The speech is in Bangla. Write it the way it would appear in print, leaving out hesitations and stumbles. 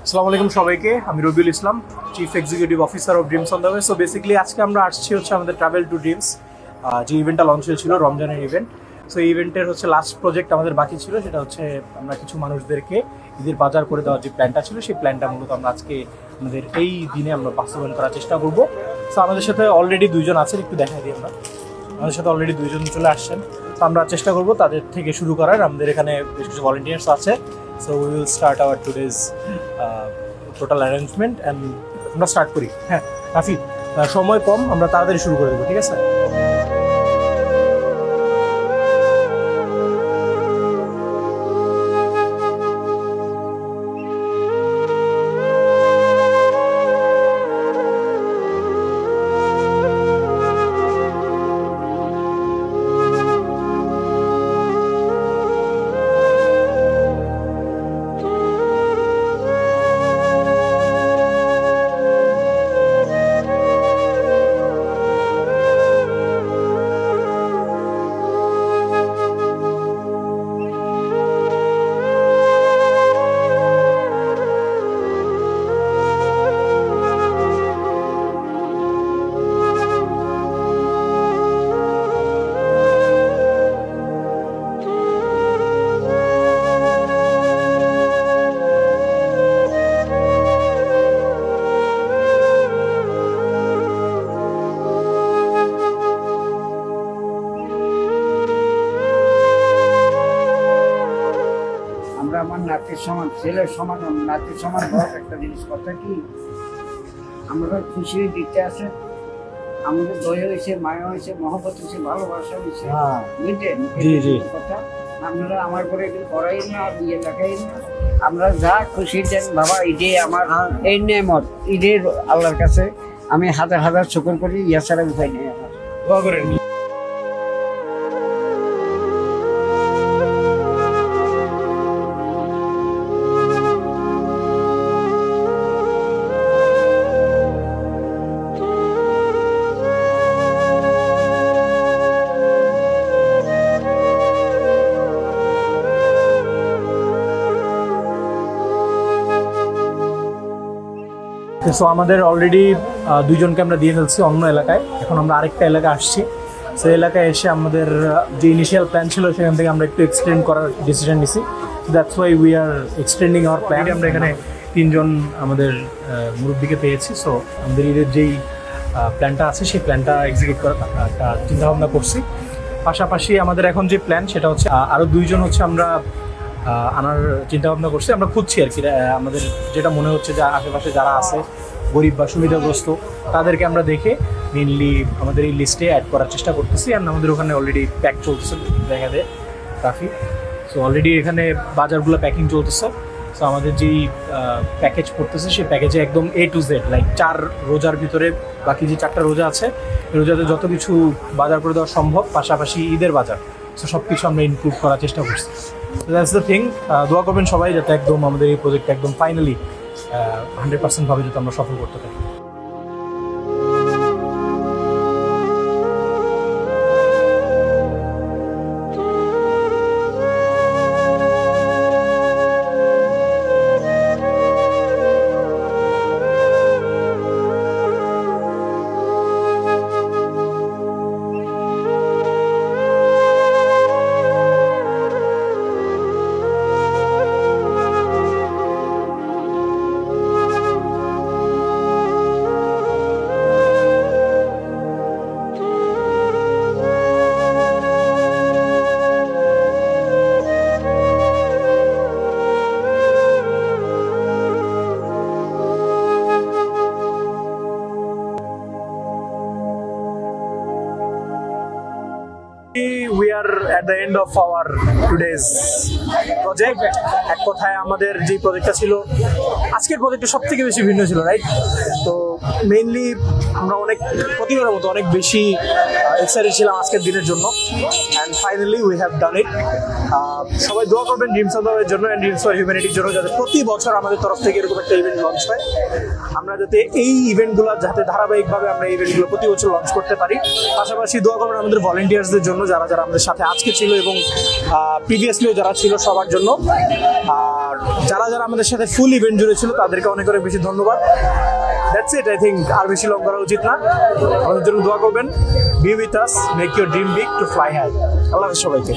আসসালামু আলাইকুম সবাইকে, আমি Rabiul Islam, chief executive officer of Dreams on the Way. So basically আজকে আমরা আসছি হচ্ছে আমাদের ট্রাভেল টু ড্রিমস, যে ইভেন্টটা লঞ্চ হয়েছিল রমজানের ইভেন্ট। সো এই ইভেন্টের হচ্ছে লাস্ট প্রজেক্ট আমাদের বাকি ছিল, সেটা হচ্ছে আমরা কিছু মানুষদেরকে ঈদের বাজার করে দেওয়ার যে প্ল্যানটা ছিল, সেই প্ল্যানটা মূলত আমরা আজকে আমাদের এই দিনে আমরা বাস্তবায়ন করার চেষ্টা করবো। সো আমাদের সাথে অলরেডি দুইজন আছেন, একটু দেখাই দিই আমরা। আমাদের সাথে অলরেডি দুইজন চলে আসছেন, তো আমরা চেষ্টা করবো তাদের থেকে শুরু করার। আমাদের এখানে বেশ কিছু ভলেন্টিয়ার্স আছে। So we will start our today's total arrangement and আমরা স্টার্ট করি। হ্যাঁ রাফি, সময় কম, আমরা তাড়াতাড়ি শুরু করে দেবো, ঠিক আছে? আমার নাতির সমান, ছেলের সমান, নাতির সমান বড় একটা জিনিস। কথা কি, আমরা খুশি দিতে আছে, আমাদের দয়া হয়েছে, মায়া হয়েছে, মহব্বত হয়েছে, ভালোবাসা হয়েছে, বুঝলেন? কথা আপনারা আমার করে এগুলো করাই না, বিয়ে দেখাই না। আমরা যা খুশি দেন বাবা, ঈদে আমার এই নেমত, ঈদের আল্লাহর কাছে আমি হাজার হাজার শুকর করি, ইয়া ছাড়া উপায় নেই আমার। দোয়া করেন। সো আমাদের অলরেডি দুইজনকে আমরা দিয়ে ফেলছি অন্য এলাকায়। এখন আমরা আরেকটা এলাকায় আসছি। সেই এলাকায় এসে আমাদের যে ইনিশিয়াল প্ল্যান ছিল সেখান থেকে আমরা একটু এক্সটেন্ড করার ডিসিশন নিছি। That's why we are extending hour plan. আমরা এখানে তিনজন আমাদের মুরব্বীকে পেয়েছি। সো আমাদের ঈদের যেই প্ল্যানটা আছে সেই প্ল্যানটা এক্সিকিউট করার একটা চিন্তাভাবনা করছি। পাশাপাশি আমাদের এখন যে প্ল্যান সেটা হচ্ছে আরও দুইজন হচ্ছে আমরা আনার চিন্তা ভাবনা করছি। আমরা খুঁজছি আর কি, আমাদের যেটা মনে হচ্ছে যে আশেপাশে যারা আছে গরিব বা সুবিধাগ্রস্ত তাদেরকে আমরা দেখে মেনলি আমাদের এই লিস্টে অ্যাড করার চেষ্টা করতেছি। আর আমাদের ওখানে অলরেডি প্যাক চলতেছে, দেখা দেয় রাফি। সো অলরেডি এখানে বাজারগুলো প্যাকিং চলতেছে। সো আমাদের যেই প্যাকেজ পড়তেছে সেই প্যাকেজে একদম A to Z, লাইক 4 রোজার ভিতরে বাকি যে 4টা রোজা আছে রোজাতে যত কিছু বাজার করে দেওয়া সম্ভব, পাশাপাশি ঈদের বাজার, সো সব কিছু আমরা ইনক্লুড করার চেষ্টা করছি। So that's the thing. দোয়া করবেন সবাই যাতে একদম আমাদের এই প্রজেক্টটা একদম ফাইনালি 100% ভাবে যাতে আমরা সফল করতে পারি। We are at the end of our today's project. এক কথায় আমাদের যে প্রজেক্টটা ছিল, আজকের প্রজেক্টটা সব থেকে বেশি ভিন্ন ছিল, রাইট? তো মেইনলি আমরা প্রতিবারের মতো অনেক বেশি এক্সাইটেড ছিলাম আজকের দিনের জন্য, and finally we have done it. সবাই দোয়া করবেন ড্রিমস অন দ্য ওয়ের জন্য অ্যান্ড ড্রিমস ফর হিউম্যানিটির জন্য, যাতে প্রতি বছর আমাদের তরফ থেকে এরকম একটা ইভেন্ট লঞ্চ হয়। আমরা যাতে এই ইভেন্টগুলো যাতে ধারাবাহিকভাবে আমরা ইভেন্টগুলো প্রতি বছর লঞ্চ করতে পারি। পাশাপাশি দোয়া করবেন আমাদের ভলেন্টিয়ার্সদের জন্য, যারা যারা আমাদের সাথে আজকে ছিল এবং প্রিভিয়াসলিও যারা ছিল সবার জন্য। আর যারা যারা আমাদের সাথে ফুল ইভেন্ট জুড়ে ছিল তাদেরকে অনেক অনেক বেশি ধন্যবাদ। দ্যাটস ইট, আই থিঙ্ক আর বেশি লং করা উচিত না। আমাদের জন্য দোয়া করবেন। Be with us, make your dream big to fly high. আল্লাহ হাফেজ সবাইকে।